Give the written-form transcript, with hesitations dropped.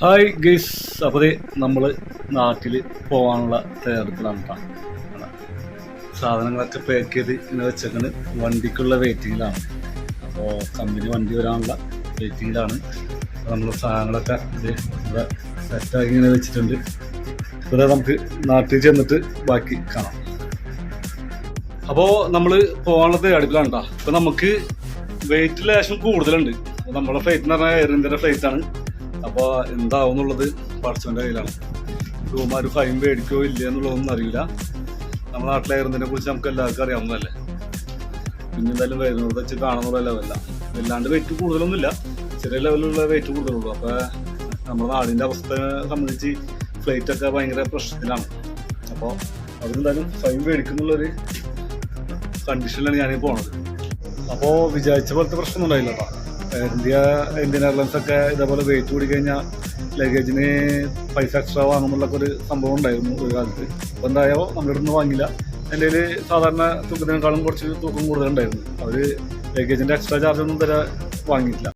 Hi guys, അപ്പോൾ നമ്മൾ നാട്ടിൽ പോകാനുള്ള തയ്യാറെടുപ്പിലാണ് കേട്ടോ. സാധനങ്ങളൊക്കെ പാക്ക് ചെയ്ത് ഇങ്ങനെ വെച്ചേക്കണ് വണ്ടിക്കുള്ള വെയിറ്റിങ്ങിലാണ്. അപ്പോൾ കമ്പനി വണ്ടി വരാനുള്ള വെയിറ്റിങ്ങിലാണ്. നമ്മൾ സാധനങ്ങളൊക്കെ ഇവിടെ സെറ്റാക്കി ഇങ്ങനെ വെച്ചിട്ടുണ്ട്. ഇവിടെ നമുക്ക് നാട്ടിൽ ചെന്നിട്ട് ബാക്കി കാണാം. അപ്പോൾ നമ്മൾ പോകാനുള്ള തയ്യാറെടുപ്പിലാണ് കേട്ടോ. ഇപ്പോൾ നമുക്ക് വെയിറ്റ് ലേശം കൂടുതലുണ്ട്. അപ്പോൾ നമ്മുടെ ഫ്ലൈറ്റ് എന്ന് പറഞ്ഞാൽ എയർ ഇന്ത്യയുടെ ഫ്ലൈറ്റാണ്. അപ്പോൾ എന്താവും എന്നുള്ളത് പടച്ചവൻ്റെ കയ്യിലാണ്. റൂമാർ ഫൈൻ മേടിക്കോ ഇല്ല എന്നുള്ളതൊന്നും അറിയില്ല. നമ്മുടെ നാട്ടിലെ എയർ ഇന്ത്യനെ കുറിച്ച് നമുക്ക് എല്ലാവർക്കും അറിയാവുന്നതല്ലേ. പിന്നെ എന്തായാലും വരുന്നത് വെച്ച് കാണുന്നുള്ള ലെവലല്ല. വല്ലാണ്ട് വെയിറ്റ് കൂടുതലൊന്നുമില്ല, ചെറിയ ലെവലിലുള്ള വെയിറ്റ് കൂടുതലുള്ളൂ. അപ്പോൾ നമ്മുടെ നാടിൻ്റെ അവസ്ഥ സംബന്ധിച്ച് ഫ്ലൈറ്റൊക്കെ ഭയങ്കര പ്രശ്നത്തിലാണ്. അപ്പോൾ അവരെന്തായാലും ഫൈൻ മേടിക്കുന്നുള്ളൊരു കണ്ടീഷനിലാണ് ഞാനീ പോണത്. അപ്പോൾ വിചാരിച്ച പോലത്തെ പ്രശ്നമൊന്നും ഉണ്ടായില്ല കേട്ടോ. ഇന്ത്യൻ എയർലൈൻസ് ഒക്കെ ഇതേപോലെ വെയിറ്റ് കൂടി കഴിഞ്ഞാൽ ലഗേജിന് പൈസ എക്സ്ട്രാ വാങ്ങുന്നുള്ളൊക്കെ ഒരു സംഭവം ഉണ്ടായിരുന്നു ഒരു കാലത്ത്. അപ്പോൾ എന്തായോ നമ്മുടെ അടുത്ത് വാങ്ങില്ല. എൻ്റെ കയ്യിൽ സാധാരണ തൂക്കത്തിനേക്കാളും കുറച്ച് തൂക്കം കൂടുതലുണ്ടായിരുന്നു. അവർ ലഗേജിൻ്റെ എക്സ്ട്രാ ചാർജൊന്നും തരാൻ വാങ്ങിയിട്ടില്ല.